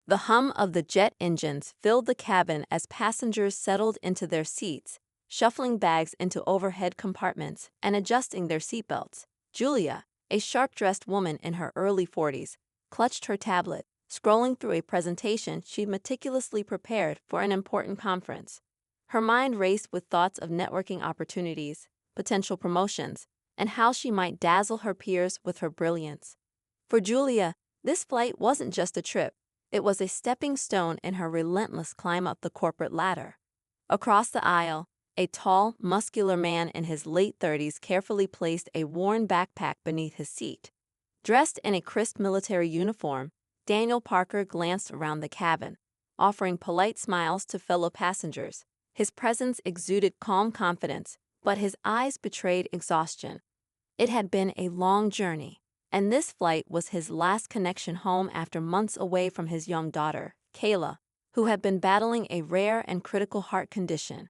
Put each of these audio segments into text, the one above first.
The hum of the jet engines filled the cabin as passengers settled into their seats, shuffling bags into overhead compartments and adjusting their seatbelts. Julia, a sharp-dressed woman in her early 40s, clutched her tablet, scrolling through a presentation she'd meticulously prepared for an important conference. Her mind raced with thoughts of networking opportunities, potential promotions, and how she might dazzle her peers with her brilliance. For Julia, this flight wasn't just a trip, it was a stepping stone in her relentless climb up the corporate ladder. Across the aisle, a tall, muscular man in his late 30s carefully placed a worn backpack beneath his seat. Dressed in a crisp military uniform, Daniel Parker glanced around the cabin, offering polite smiles to fellow passengers. His presence exuded calm confidence, but his eyes betrayed exhaustion. It had been a long journey, and this flight was his last connection home after months away from his young daughter, Kayla, who had been battling a rare and critical heart condition.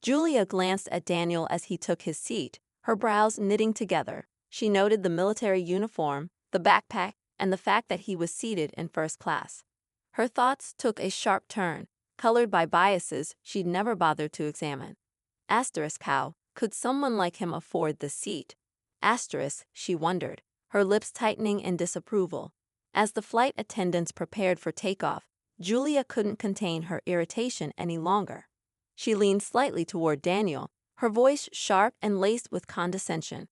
Julia glanced at Daniel as he took his seat, her brows knitting together. She noted the military uniform, the backpack, and the fact that he was seated in first class. Her thoughts took a sharp turn, colored by biases she'd never bothered to examine. How could someone like him afford the seat? She wondered, her lips tightening in disapproval. As the flight attendants prepared for takeoff, Julia couldn't contain her irritation any longer. She leaned slightly toward Daniel, her voice sharp and laced with condescension.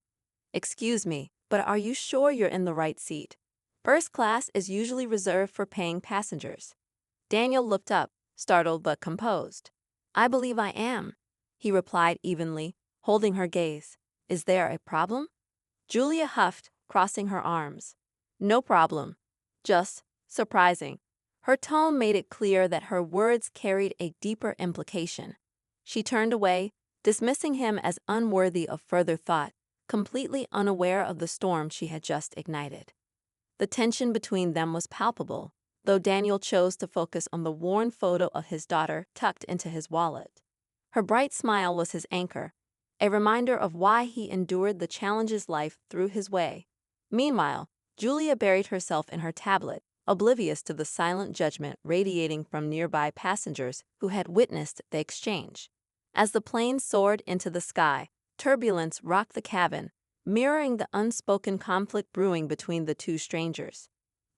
"Excuse me, but are you sure you're in the right seat? First class is usually reserved for paying passengers." Daniel looked up, startled but composed. "I believe I am," he replied evenly, holding her gaze. "Is there a problem?" Julia huffed, crossing her arms. "No problem. Just surprising." Her tone made it clear that her words carried a deeper implication. She turned away, dismissing him as unworthy of further thought, completely unaware of the storm she had just ignited. The tension between them was palpable, though Daniel chose to focus on the worn photo of his daughter tucked into his wallet. Her bright smile was his anchor, a reminder of why he endured the challenges life threw his way. Meanwhile, Julia buried herself in her tablet, oblivious to the silent judgment radiating from nearby passengers who had witnessed the exchange. As the plane soared into the sky, turbulence rocked the cabin, mirroring the unspoken conflict brewing between the two strangers.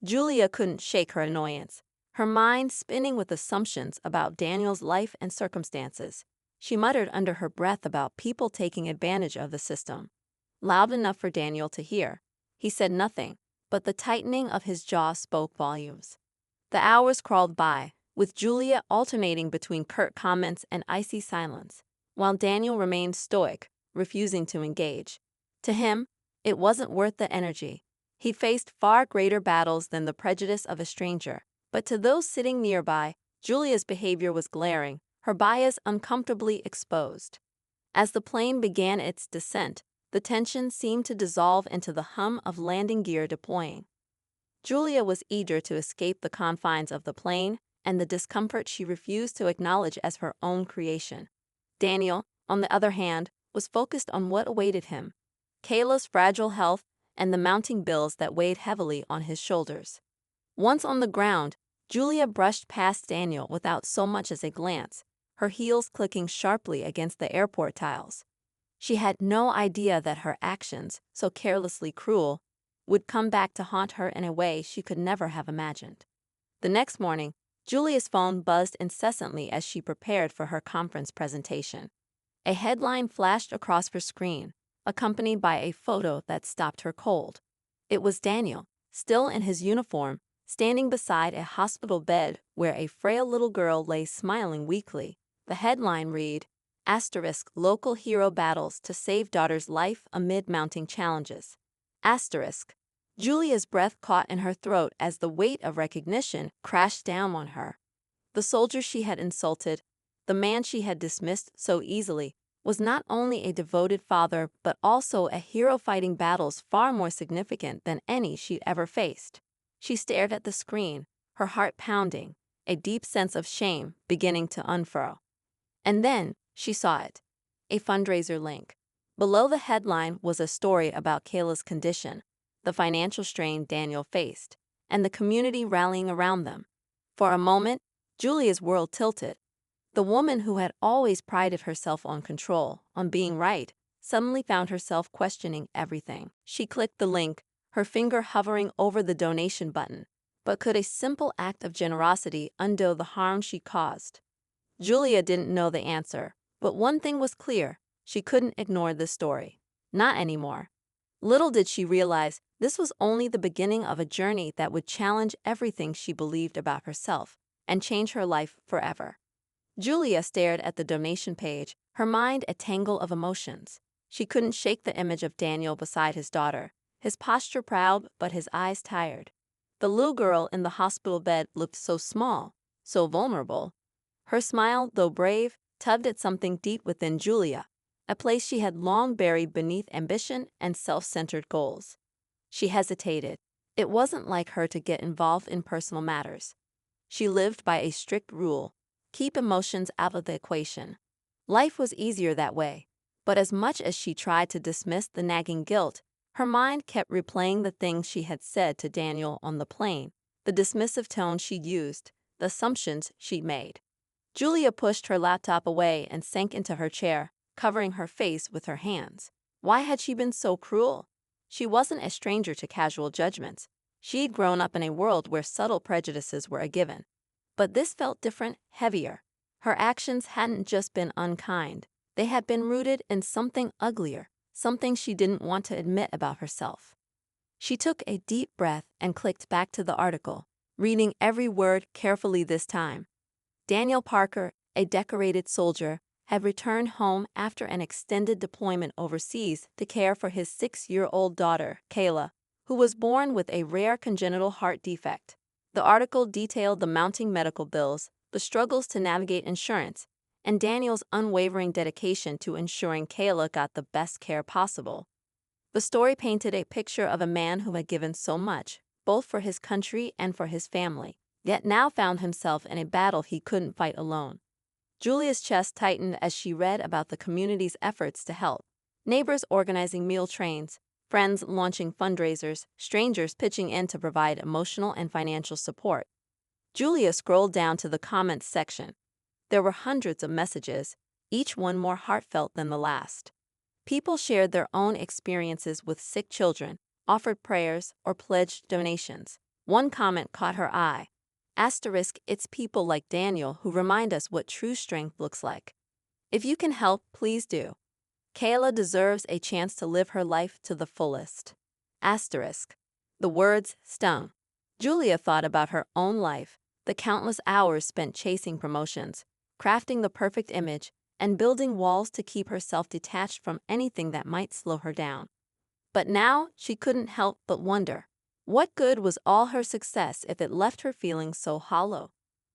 Julia couldn't shake her annoyance, her mind spinning with assumptions about Daniel's life and circumstances. She muttered under her breath about people taking advantage of the system. Loud enough for Daniel to hear, he said nothing, but the tightening of his jaw spoke volumes. The hours crawled by, with Julia alternating between curt comments and icy silence, while Daniel remained stoic, refusing to engage. To him, it wasn't worth the energy. He faced far greater battles than the prejudice of a stranger, but to those sitting nearby, Julia's behavior was glaring, her bias uncomfortably exposed. As the plane began its descent, the tension seemed to dissolve into the hum of landing gear deploying. Julia was eager to escape the confines of the plane and the discomfort she refused to acknowledge as her own creation. Daniel, on the other hand, was focused on what awaited him: Kayla's fragile health and the mounting bills that weighed heavily on his shoulders. Once on the ground, Julia brushed past Daniel without so much as a glance, her heels clicking sharply against the airport tiles. She had no idea that her actions, so carelessly cruel, would come back to haunt her in a way she could never have imagined. The next morning, Julia's phone buzzed incessantly as she prepared for her conference presentation. A headline flashed across her screen, accompanied by a photo that stopped her cold. It was Daniel, still in his uniform, standing beside a hospital bed where a frail little girl lay smiling weakly. The headline read, "Local hero battles to save daughter's life amid mounting challenges." Julia's breath caught in her throat as the weight of recognition crashed down on her. The soldier she had insulted, the man she had dismissed so easily, was not only a devoted father but also a hero fighting battles far more significant than any she'd ever faced. She stared at the screen, her heart pounding, a deep sense of shame beginning to unfurl. And then she saw it, a fundraiser link. Below the headline was a story about Kayla's condition, the financial strain Daniel faced, and the community rallying around them. For a moment, Julia's world tilted. The woman who had always prided herself on control, on being right, suddenly found herself questioning everything. She clicked the link, her finger hovering over the donation button. But could a simple act of generosity undo the harm she caused? Julia didn't know the answer, but one thing was clear: she couldn't ignore this story. Not anymore. Little did she realize this was only the beginning of a journey that would challenge everything she believed about herself and change her life forever. Julia stared at the donation page, her mind a tangle of emotions. She couldn't shake the image of Daniel beside his daughter, his posture proud but his eyes tired. The little girl in the hospital bed looked so small, so vulnerable. Her smile, though brave, tugged at something deep within Julia, a place she had long buried beneath ambition and self-centered goals. She hesitated. It wasn't like her to get involved in personal matters. She lived by a strict rule: keep emotions out of the equation. Life was easier that way, but as much as she tried to dismiss the nagging guilt, her mind kept replaying the things she had said to Daniel on the plane, the dismissive tone she'd used, the assumptions she'd made. Julia pushed her laptop away and sank into her chair, covering her face with her hands. Why had she been so cruel? She wasn't a stranger to casual judgments. She'd grown up in a world where subtle prejudices were a given. But this felt different, heavier. Her actions hadn't just been unkind. They had been rooted in something uglier, something she didn't want to admit about herself. She took a deep breath and clicked back to the article, reading every word carefully this time. Daniel Parker, a decorated soldier, had returned home after an extended deployment overseas to care for his 6-year-old daughter, Kayla, who was born with a rare congenital heart defect. The article detailed the mounting medical bills, the struggles to navigate insurance, and Daniel's unwavering dedication to ensuring Kayla got the best care possible. The story painted a picture of a man who had given so much, both for his country and for his family, yet now found himself in a battle he couldn't fight alone. Julia's chest tightened as she read about the community's efforts to help. Neighbors organizing meal trains, friends launching fundraisers, strangers pitching in to provide emotional and financial support. Julia scrolled down to the comments section. There were hundreds of messages, each one more heartfelt than the last. People shared their own experiences with sick children, offered prayers, or pledged donations. One comment caught her eye. It's people like Daniel who remind us what true strength looks like. If you can help, please do. Kayla deserves a chance to live her life to the fullest. The words stung. Julia thought about her own life, the countless hours spent chasing promotions, crafting the perfect image, and building walls to keep herself detached from anything that might slow her down. But now she couldn't help but wonder, what good was all her success if it left her feeling so hollow?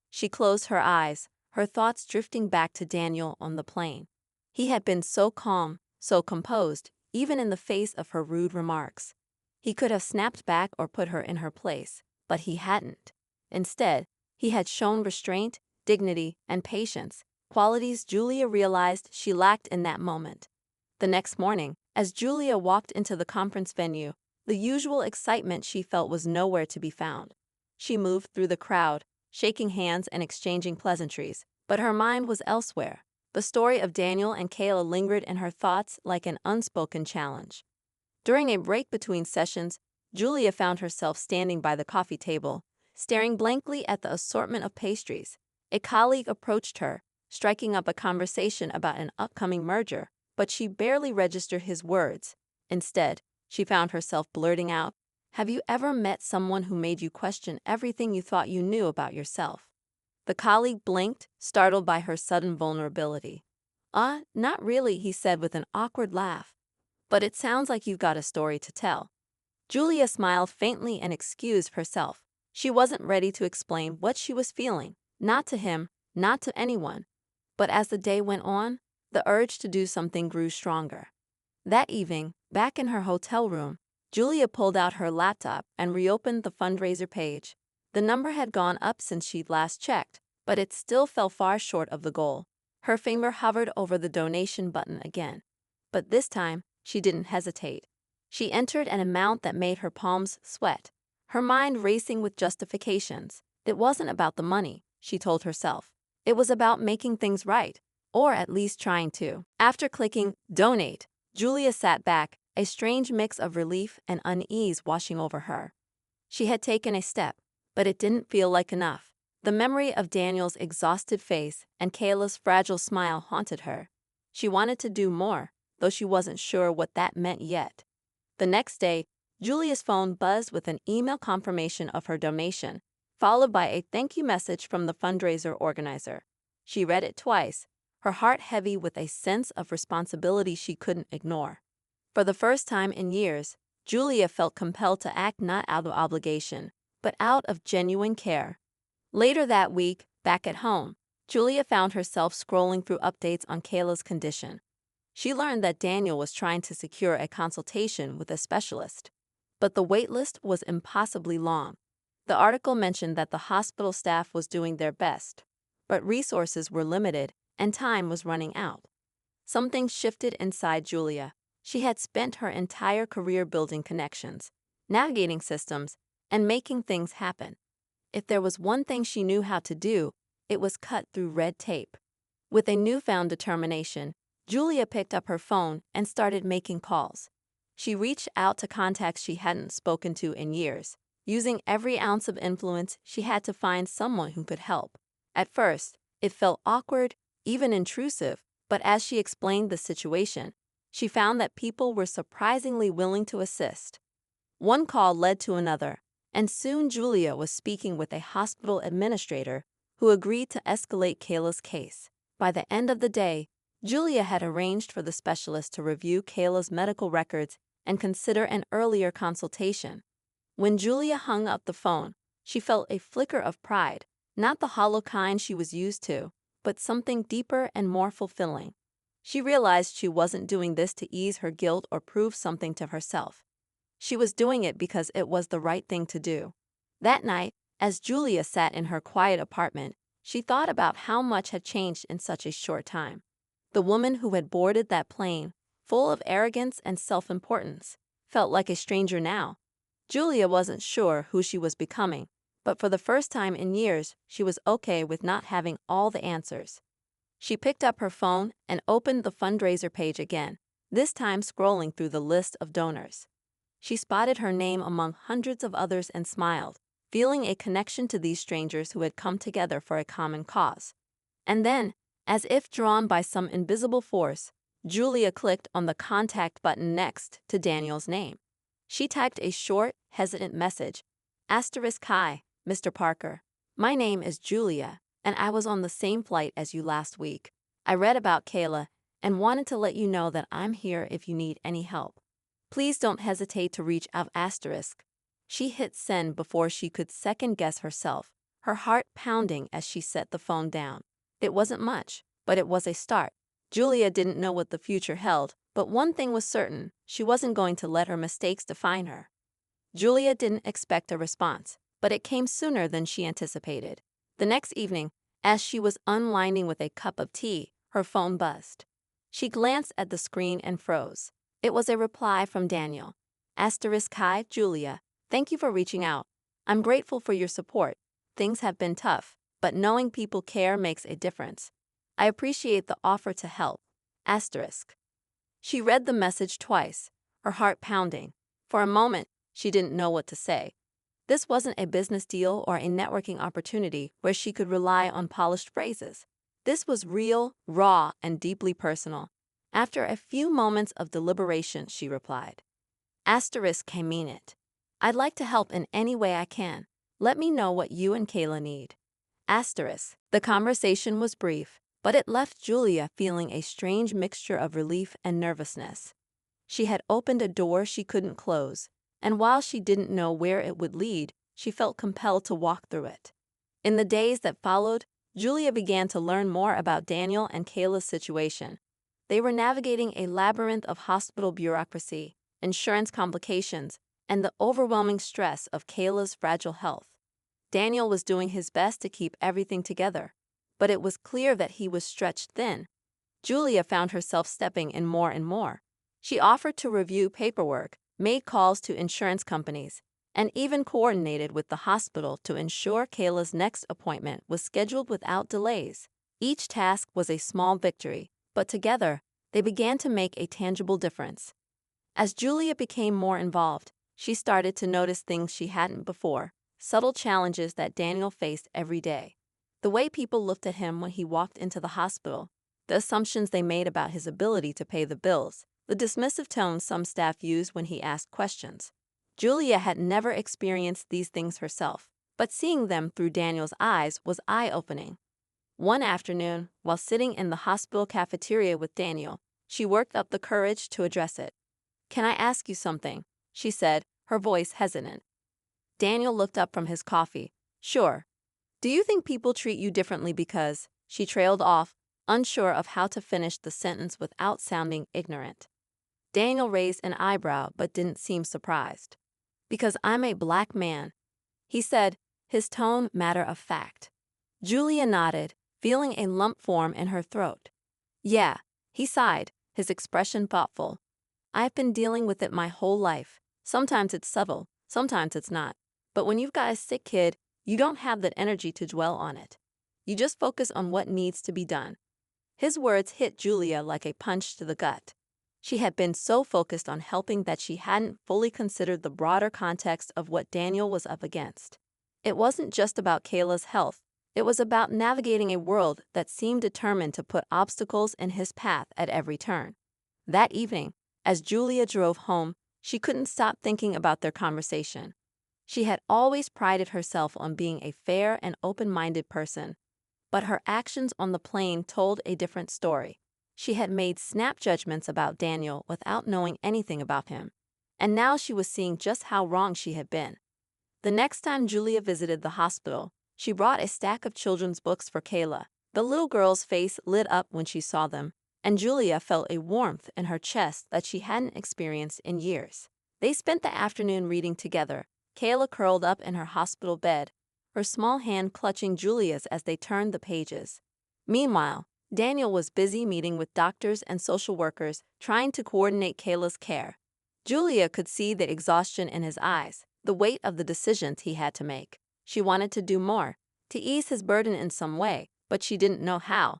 She closed her eyes, her thoughts drifting back to Daniel on the plane. He had been so calm, so composed, even in the face of her rude remarks. He could have snapped back or put her in her place, but he hadn't. Instead, he had shown restraint, dignity, and patience, qualities Julia realized she lacked in that moment. The next morning, as Julia walked into the conference venue, the usual excitement she felt was nowhere to be found. She moved through the crowd, shaking hands and exchanging pleasantries, but her mind was elsewhere. The story of Daniel and Kayla lingered in her thoughts like an unspoken challenge. During a break between sessions, Julia found herself standing by the coffee table, staring blankly at the assortment of pastries. A colleague approached her, striking up a conversation about an upcoming merger, but she barely registered his words. Instead, she found herself blurting out, "Have you ever met someone who made you question everything you thought you knew about yourself?" The colleague blinked, startled by her sudden vulnerability. Not really," he said with an awkward laugh. "But it sounds like you've got a story to tell." Julia smiled faintly and excused herself. She wasn't ready to explain what she was feeling, not to him, not to anyone. But as the day went on, the urge to do something grew stronger. That evening, back in her hotel room, Julia pulled out her laptop and reopened the fundraiser page. The number had gone up since she'd last checked, but it still fell far short of the goal. Her finger hovered over the donation button again. But this time, she didn't hesitate. She entered an amount that made her palms sweat, her mind racing with justifications. It wasn't about the money, she told herself. It was about making things right, or at least trying to. After clicking Donate, Julia sat back, a strange mix of relief and unease washing over her. She had taken a step, but it didn't feel like enough. The memory of Daniel's exhausted face and Kayla's fragile smile haunted her. She wanted to do more, though she wasn't sure what that meant yet. The next day, Julia's phone buzzed with an email confirmation of her donation, followed by a thank you message from the fundraiser organizer. She read it twice, her heart heavy with a sense of responsibility she couldn't ignore. For the first time in years, Julia felt compelled to act not out of obligation, but out of genuine care. Later that week, back at home, Julia found herself scrolling through updates on Kayla's condition. She learned that Daniel was trying to secure a consultation with a specialist, but the wait list was impossibly long. The article mentioned that the hospital staff was doing their best, but resources were limited and time was running out. Something shifted inside Julia. She had spent her entire career building connections, navigating systems, and making things happen. If there was one thing she knew how to do, it was cut through red tape. With a newfound determination, Julia picked up her phone and started making calls. She reached out to contacts she hadn't spoken to in years. Using every ounce of influence, she had to find someone who could help. At first, it felt awkward, even intrusive, but as she explained the situation, she found that people were surprisingly willing to assist. One call led to another, and soon Julia was speaking with a hospital administrator who agreed to escalate Kayla's case. By the end of the day, Julia had arranged for the specialist to review Kayla's medical records and consider an earlier consultation. When Julia hung up the phone, she felt a flicker of pride, not the hollow kind she was used to, but something deeper and more fulfilling. She realized she wasn't doing this to ease her guilt or prove something to herself. She was doing it because it was the right thing to do. That night, as Julia sat in her quiet apartment, she thought about how much had changed in such a short time. The woman who had boarded that plane, full of arrogance and self-importance, felt like a stranger now. Julia wasn't sure who she was becoming, but for the first time in years, she was okay with not having all the answers. She picked up her phone and opened the fundraiser page again, this time scrolling through the list of donors. She spotted her name among hundreds of others and smiled, feeling a connection to these strangers who had come together for a common cause. And then, as if drawn by some invisible force, Julia clicked on the contact button next to Daniel's name. She typed a short, hesitant message. *Hi, Mr. Parker. My name is Julia, and I was on the same flight as you last week. I read about Kayla and wanted to let you know that I'm here if you need any help. Please don't hesitate to reach out. She hit send before she could second-guess herself, her heart pounding as she set the phone down. It wasn't much, but it was a start. Julia didn't know what the future held, but one thing was certain, she wasn't going to let her mistakes define her. Julia didn't expect a response, but it came sooner than she anticipated. The next evening, as she was unwinding with a cup of tea, her phone buzzed. She glanced at the screen and froze. It was a reply from Daniel. *Hi, Julia. Thank you for reaching out. I'm grateful for your support. Things have been tough, but knowing people care makes a difference. I appreciate the offer to help. *. She read the message twice, her heart pounding. For a moment, she didn't know what to say. This wasn't a business deal or a networking opportunity where she could rely on polished phrases. This was real, raw, and deeply personal. After a few moments of deliberation, she replied. *I mean it. I'd like to help in any way I can. Let me know what you and Kayla need. The conversation was brief, but it left Julia feeling a strange mixture of relief and nervousness. She had opened a door she couldn't close, and while she didn't know where it would lead, she felt compelled to walk through it. In the days that followed, Julia began to learn more about Daniel and Kayla's situation. They were navigating a labyrinth of hospital bureaucracy, insurance complications, and the overwhelming stress of Kayla's fragile health. Daniel was doing his best to keep everything together, but it was clear that he was stretched thin. Julia found herself stepping in more and more. She offered to review paperwork, made calls to insurance companies, and even coordinated with the hospital to ensure Kayla's next appointment was scheduled without delays. Each task was a small victory, but together, they began to make a tangible difference. As Julia became more involved, she started to notice things she hadn't before, subtle challenges that Daniel faced every day. The way people looked at him when he walked into the hospital, the assumptions they made about his ability to pay the bills, the dismissive tone some staff used when he asked questions. Julia had never experienced these things herself, but seeing them through Daniel's eyes was eye-opening. One afternoon, while sitting in the hospital cafeteria with Daniel, she worked up the courage to address it. "Can I ask you something?" she said, her voice hesitant. Daniel looked up from his coffee. "Sure. Do you think people treat you differently because—" She trailed off, unsure of how to finish the sentence without sounding ignorant. Daniel raised an eyebrow but didn't seem surprised. "Because I'm a black man," he said, his tone matter of fact. Julia nodded, feeling a lump form in her throat. "Yeah," he sighed, his expression thoughtful. "I've been dealing with it my whole life. Sometimes it's subtle, sometimes it's not. But when you've got a sick kid, you don't have that energy to dwell on it. You just focus on what needs to be done." His words hit Julia like a punch to the gut. She had been so focused on helping that she hadn't fully considered the broader context of what Daniel was up against. It wasn't just about Kayla's health. It was about navigating a world that seemed determined to put obstacles in his path at every turn. That evening, as Julia drove home, she couldn't stop thinking about their conversation. She had always prided herself on being a fair and open-minded person, but her actions on the plane told a different story. She had made snap judgments about Daniel without knowing anything about him, and now she was seeing just how wrong she had been. The next time Julia visited the hospital, she brought a stack of children's books for Kayla. The little girl's face lit up when she saw them, and Julia felt a warmth in her chest that she hadn't experienced in years. They spent the afternoon reading together, Kayla curled up in her hospital bed, her small hand clutching Julia's as they turned the pages. Meanwhile, Daniel was busy meeting with doctors and social workers, trying to coordinate Kayla's care. Julia could see the exhaustion in his eyes, the weight of the decisions he had to make. She wanted to do more, to ease his burden in some way, but she didn't know how.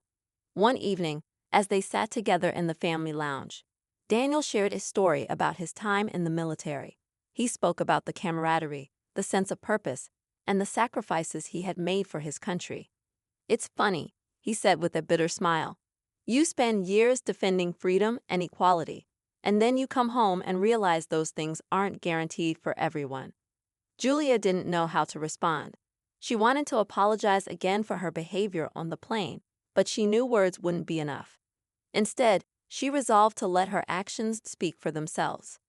One evening, as they sat together in the family lounge, Daniel shared a story about his time in the military. He spoke about the camaraderie, the sense of purpose, and the sacrifices he had made for his country. "It's funny," he said with a bitter smile. "You spend years defending freedom and equality, and then you come home and realize those things aren't guaranteed for everyone." Julia didn't know how to respond. She wanted to apologize again for her behavior on the plane, but she knew words wouldn't be enough. Instead, she resolved to let her actions speak for themselves.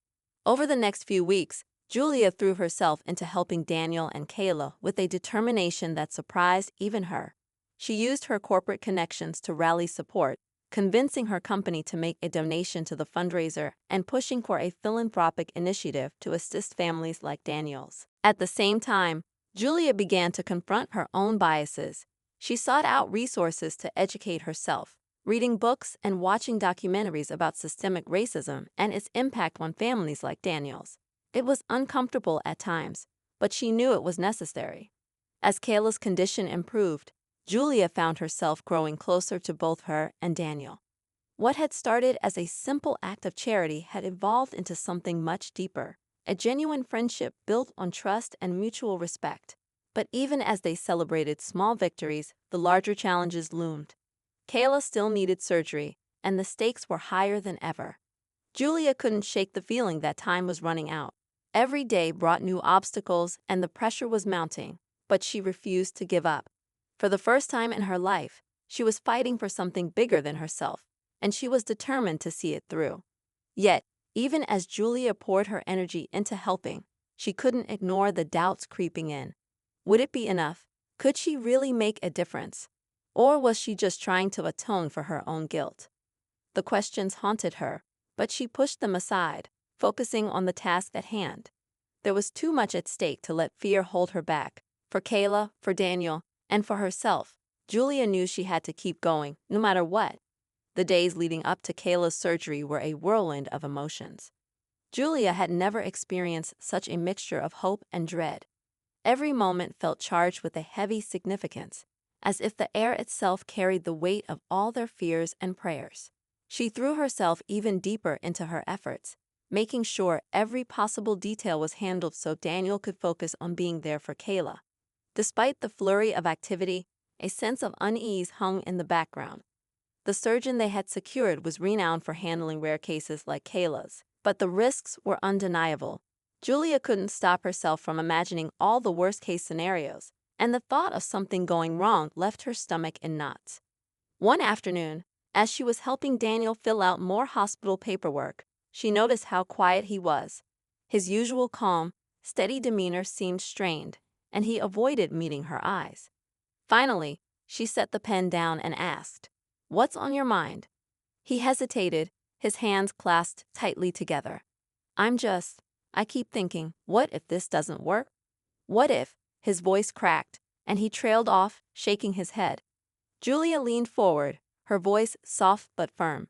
Over the next few weeks, Julia threw herself into helping Daniel and Kayla with a determination that surprised even her. She used her corporate connections to rally support, convincing her company to make a donation to the fundraiser and pushing for a philanthropic initiative to assist families like Daniel's. At the same time, Julia began to confront her own biases. She sought out resources to educate herself, reading books and watching documentaries about systemic racism and its impact on families like Daniel's. It was uncomfortable at times, but she knew it was necessary. As Kayla's condition improved, Julia found herself growing closer to both her and Daniel. What had started as a simple act of charity had evolved into something much deeper, a genuine friendship built on trust and mutual respect. But even as they celebrated small victories, the larger challenges loomed. Kayla still needed surgery, and the stakes were higher than ever. Julia couldn't shake the feeling that time was running out. Every day brought new obstacles, and the pressure was mounting, but she refused to give up. For the first time in her life, she was fighting for something bigger than herself, and she was determined to see it through. Yet, even as Julia poured her energy into helping, she couldn't ignore the doubts creeping in. Would it be enough? Could she really make a difference? Or was she just trying to atone for her own guilt? The questions haunted her, but she pushed them aside, focusing on the task at hand. There was too much at stake to let fear hold her back. For Kayla, for Daniel, and for herself, Julia knew she had to keep going, no matter what. The days leading up to Kayla's surgery were a whirlwind of emotions. Julia had never experienced such a mixture of hope and dread. Every moment felt charged with a heavy significance, as if the air itself carried the weight of all their fears and prayers. She threw herself even deeper into her efforts, making sure every possible detail was handled so Daniel could focus on being there for Kayla. Despite the flurry of activity, a sense of unease hung in the background. The surgeon they had secured was renowned for handling rare cases like Kayla's, but the risks were undeniable. Julia couldn't stop herself from imagining all the worst-case scenarios, and the thought of something going wrong left her stomach in knots. One afternoon, as she was helping Daniel fill out more hospital paperwork, she noticed how quiet he was. His usual calm, steady demeanor seemed strained, and he avoided meeting her eyes. Finally, she set the pen down and asked, "What's on your mind?" He hesitated, his hands clasped tightly together. I keep thinking, what if this doesn't work? What if?" His voice cracked, and he trailed off, shaking his head. Julia leaned forward, her voice soft but firm.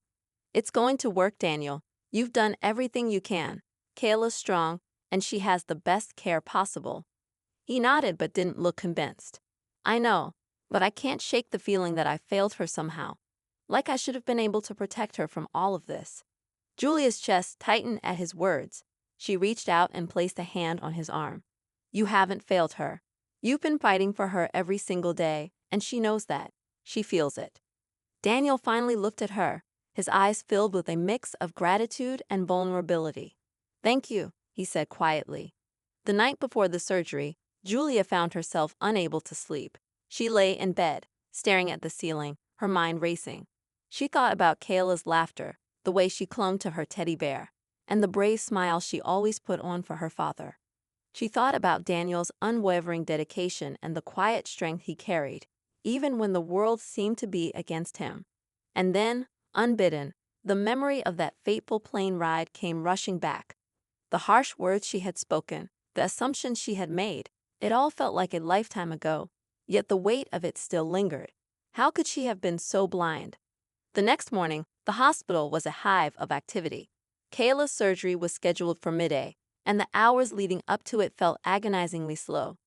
"It's going to work, Daniel. You've done everything you can. Kayla's strong, and she has the best care possible." He nodded but didn't look convinced. "I know, but I can't shake the feeling that I failed her somehow. Like I should have been able to protect her from all of this." Julia's chest tightened at his words. She reached out and placed a hand on his arm. "You haven't failed her. You've been fighting for her every single day, and she knows that. She feels it." Daniel finally looked at her, his eyes filled with a mix of gratitude and vulnerability. "Thank you," he said quietly. The night before the surgery, Julia found herself unable to sleep. She lay in bed, staring at the ceiling, her mind racing. She thought about Kayla's laughter, the way she clung to her teddy bear, and the brave smile she always put on for her father. She thought about Daniel's unwavering dedication and the quiet strength he carried, even when the world seemed to be against him. And then, unbidden, the memory of that fateful plane ride came rushing back. The harsh words she had spoken, the assumptions she had made, it all felt like a lifetime ago, yet the weight of it still lingered. How could she have been so blind? The next morning, the hospital was a hive of activity. Kayla's surgery was scheduled for midday, and the hours leading up to it felt agonizingly slow.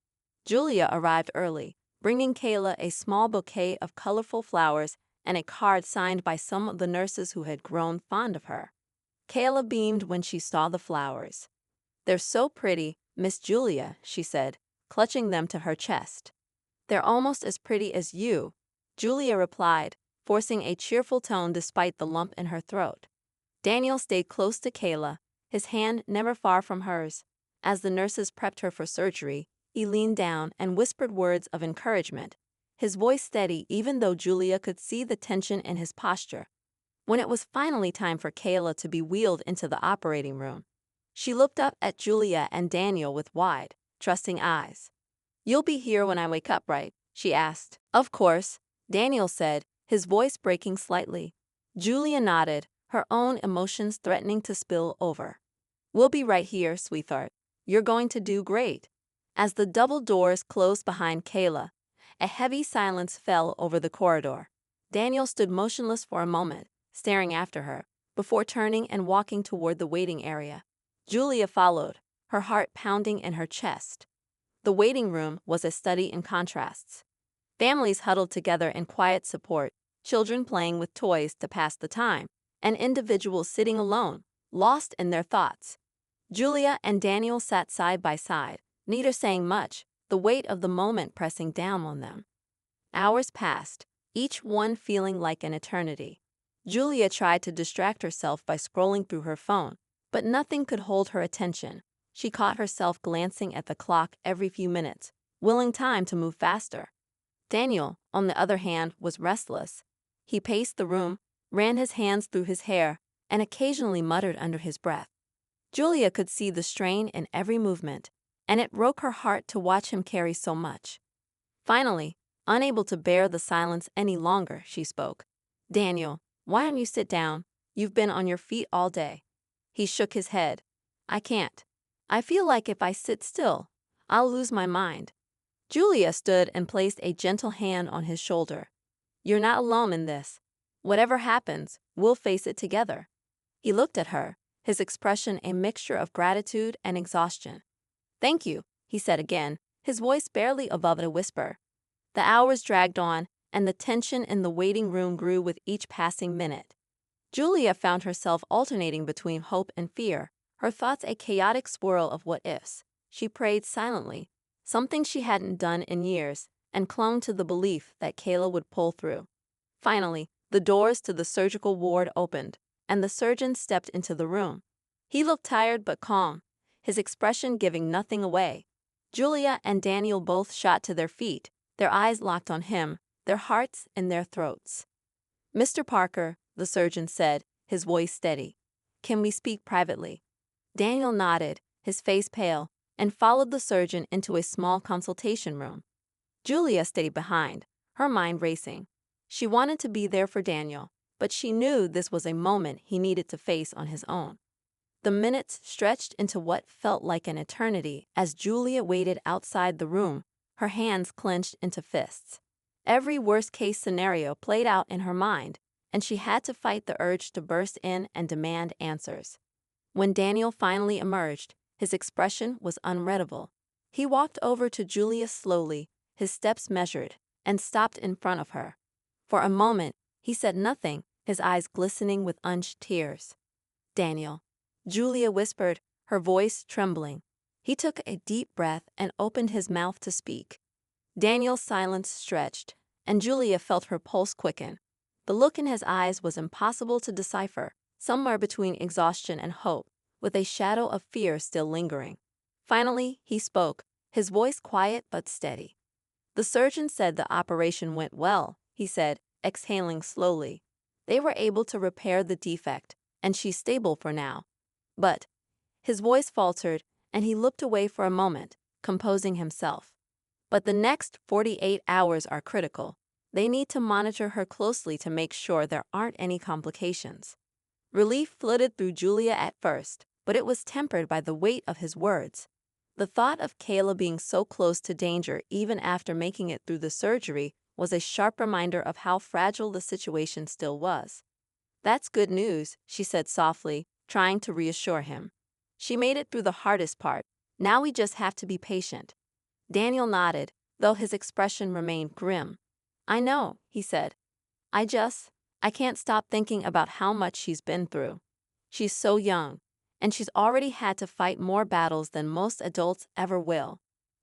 Julia arrived early, bringing Kayla a small bouquet of colorful flowers and a card signed by some of the nurses who had grown fond of her. Kayla beamed when she saw the flowers. "They're so pretty, Miss Julia," she said, clutching them to her chest. "They're almost as pretty as you," Julia replied, forcing a cheerful tone despite the lump in her throat. Daniel stayed close to Kayla, his hand never far from hers. As the nurses prepped her for surgery, he leaned down and whispered words of encouragement, his voice steady even though Julia could see the tension in his posture. When it was finally time for Kayla to be wheeled into the operating room, she looked up at Julia and Daniel with wide, trusting eyes. "You'll be here when I wake up, right?" she asked. "Of course," Daniel said, his voice breaking slightly. Julia nodded, her own emotions threatening to spill over. "We'll be right here, sweetheart. You're going to do great." As the double doors closed behind Kayla, a heavy silence fell over the corridor. Daniel stood motionless for a moment, staring after her, before turning and walking toward the waiting area. Julia followed, her heart pounding in her chest. The waiting room was a study in contrasts. Families huddled together in quiet support, children playing with toys to pass the time, and individuals sitting alone, lost in their thoughts. Julia and Daniel sat side by side, neither saying much, the weight of the moment pressing down on them. Hours passed, each one feeling like an eternity. Julia tried to distract herself by scrolling through her phone, but nothing could hold her attention. She caught herself glancing at the clock every few minutes, willing time to move faster. Daniel, on the other hand, was restless. He paced the room, ran his hands through his hair, and occasionally muttered under his breath. Julia could see the strain in every movement, and it broke her heart to watch him carry so much. Finally, unable to bear the silence any longer, she spoke. "Daniel, why don't you sit down? You've been on your feet all day." He shook his head. "I can't. I feel like if I sit still, I'll lose my mind." Julia stood and placed a gentle hand on his shoulder. "You're not alone in this. Whatever happens, we'll face it together." He looked at her, his expression a mixture of gratitude and exhaustion. "Thank you," he said again, his voice barely above a whisper. The hours dragged on, and the tension in the waiting room grew with each passing minute. Julia found herself alternating between hope and fear, her thoughts a chaotic swirl of what-ifs. She prayed silently, something she hadn't done in years, and clung to the belief that Kayla would pull through. Finally, the doors to the surgical ward opened, and the surgeon stepped into the room. He looked tired but calm, his expression giving nothing away. Julia and Daniel both shot to their feet, their eyes locked on him, their hearts in their throats. "Mr. Parker," the surgeon said, his voice steady, "can we speak privately?" Daniel nodded, his face pale, and followed the surgeon into a small consultation room. Julia stayed behind, her mind racing. She wanted to be there for Daniel, but she knew this was a moment he needed to face on his own. The minutes stretched into what felt like an eternity as Julia waited outside the room, her hands clenched into fists. Every worst-case scenario played out in her mind, and she had to fight the urge to burst in and demand answers. When Daniel finally emerged, his expression was unreadable. He walked over to Julia slowly, his steps measured, and stopped in front of her. For a moment, he said nothing, his eyes glistening with unshed tears. "Daniel," Julia whispered, her voice trembling. He took a deep breath and opened his mouth to speak. Daniel's silence stretched, and Julia felt her pulse quicken. The look in his eyes was impossible to decipher, somewhere between exhaustion and hope, with a shadow of fear still lingering. Finally, he spoke, his voice quiet but steady. "The surgeon said the operation went well," he said, exhaling slowly. "They were able to repair the defect, and she's stable for now. But," his voice faltered, and he looked away for a moment, composing himself. "But the next 48 hours are critical. They need to monitor her closely to make sure there aren't any complications." Relief flooded through Julia at first, but it was tempered by the weight of his words. The thought of Kayla being so close to danger even after making it through the surgery was a sharp reminder of how fragile the situation still was. "That's good news," she said softly, trying to reassure him. "She made it through the hardest part. Now we just have to be patient." Daniel nodded, though his expression remained grim. "I know," he said. I can't stop thinking about how much she's been through. She's so young, and she's already had to fight more battles than most adults ever will."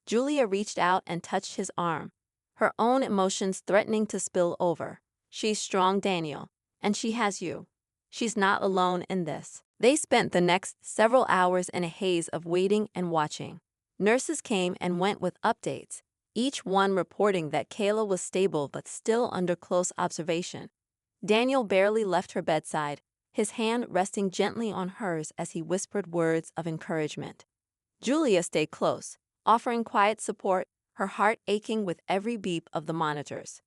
Julia reached out and touched his arm, her own emotions threatening to spill over. "She's strong, Daniel, and she has you. She's not alone in this." They spent the next several hours in a haze of waiting and watching. Nurses came and went with updates, each one reporting that Kayla was stable but still under close observation. Daniel barely left her bedside, his hand resting gently on hers as he whispered words of encouragement. Julia stayed close, offering quiet support, her heart aching with every beep of the monitors.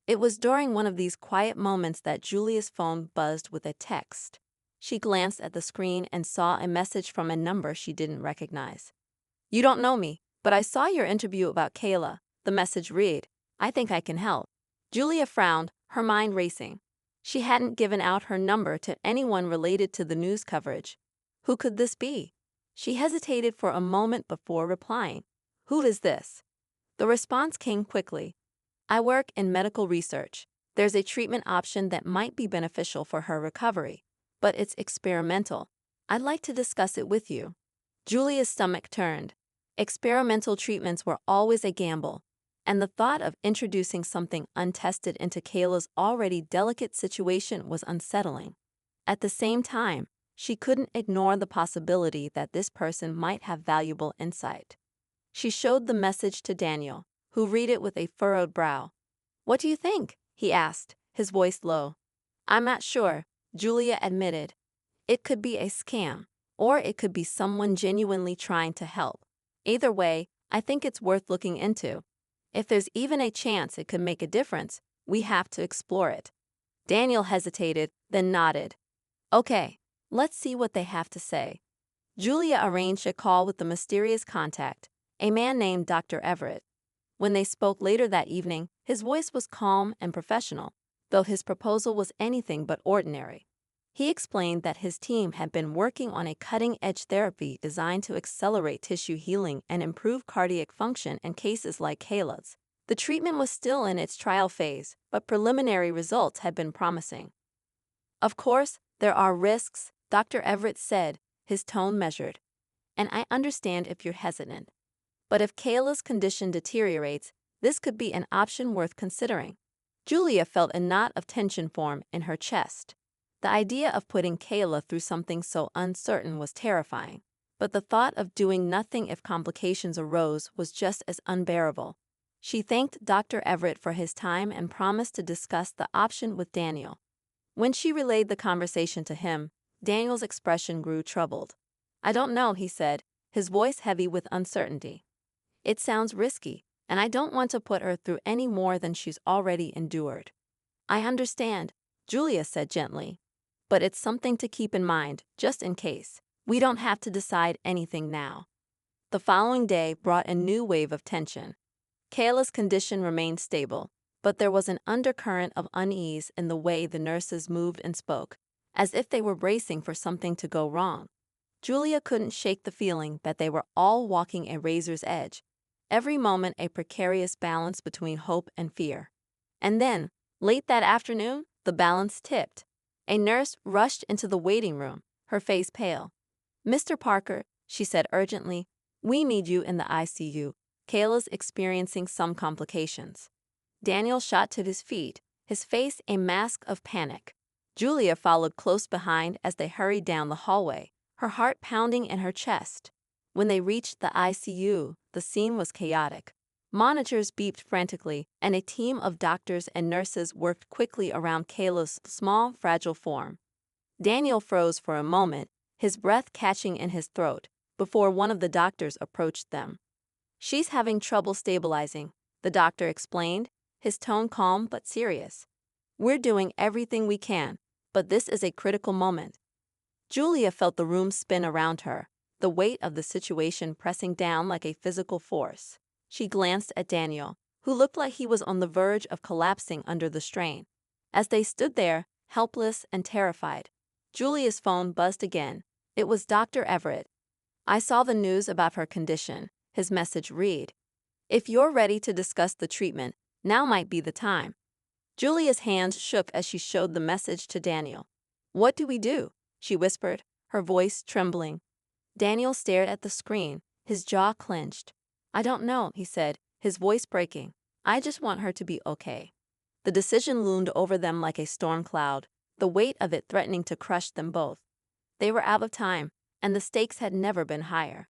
It was during one of these quiet moments that Julia's phone buzzed with a text. She glanced at the screen and saw a message from a number she didn't recognize. "You don't know me, but I saw your interview about Kayla," the message read. "I think I can help." Julia frowned, her mind racing. She hadn't given out her number to anyone related to the news coverage. Who could this be? She hesitated for a moment before replying. "Who is this?" The response came quickly. "I work in medical research. There's a treatment option that might be beneficial for her recovery, but it's experimental. I'd like to discuss it with you." Julia's stomach turned. Experimental treatments were always a gamble, and the thought of introducing something untested into Kayla's already delicate situation was unsettling. At the same time, she couldn't ignore the possibility that this person might have valuable insight. She showed the message to Daniel, who read it with a furrowed brow. "What do you think?" he asked, his voice low. "I'm not sure," Julia admitted. "It could be a scam, or it could be someone genuinely trying to help. Either way, I think it's worth looking into. If there's even a chance it could make a difference, we have to explore it." Daniel hesitated, then nodded. "Okay, let's see what they have to say." Julia arranged a call with the mysterious contact, a man named Dr. Everett. When they spoke later that evening, his voice was calm and professional, though his proposal was anything but ordinary. He explained that his team had been working on a cutting-edge therapy designed to accelerate tissue healing and improve cardiac function in cases like Kayla's. The treatment was still in its trial phase, but preliminary results had been promising. Of course, there are risks, Dr. Everett said, his tone measured. And I understand if you're hesitant. But if Kayla's condition deteriorates, this could be an option worth considering. Julia felt a knot of tension form in her chest. The idea of putting Kayla through something so uncertain was terrifying, but the thought of doing nothing if complications arose was just as unbearable. She thanked Dr. Everett for his time and promised to discuss the option with Daniel. When she relayed the conversation to him, Daniel's expression grew troubled. "I don't know," he said, his voice heavy with uncertainty. "It sounds risky, and I don't want to put her through any more than she's already endured." "I understand," Julia said gently. "But it's something to keep in mind, just in case. We don't have to decide anything now." The following day brought a new wave of tension. Kayla's condition remained stable, but there was an undercurrent of unease in the way the nurses moved and spoke, as if they were bracing for something to go wrong. Julia couldn't shake the feeling that they were all walking a razor's edge, every moment a precarious balance between hope and fear. And then, late that afternoon, the balance tipped. A nurse rushed into the waiting room, her face pale. "Mr. Parker," she said urgently, "we need you in the ICU. Kayla's experiencing some complications." Daniel shot to his feet, his face a mask of panic. Julia followed close behind as they hurried down the hallway, her heart pounding in her chest. When they reached the ICU, the scene was chaotic. Monitors beeped frantically, and a team of doctors and nurses worked quickly around Kayla's small, fragile form. Daniel froze for a moment, his breath catching in his throat, before one of the doctors approached them. "She's having trouble stabilizing," the doctor explained, his tone calm but serious. "We're doing everything we can, but this is a critical moment." Julia felt the room spin around her, the weight of the situation pressing down like a physical force. She glanced at Daniel, who looked like he was on the verge of collapsing under the strain. As they stood there, helpless and terrified, Julia's phone buzzed again. It was Dr. Everett. "I saw the news about her condition," his message read. "If you're ready to discuss the treatment, now might be the time." Julia's hands shook as she showed the message to Daniel. "What do we do?" she whispered, her voice trembling. Daniel stared at the screen, his jaw clenched. "I don't know," he said, his voice breaking. "I just want her to be okay." The decision loomed over them like a storm cloud, the weight of it threatening to crush them both. They were out of time, and the stakes had never been higher.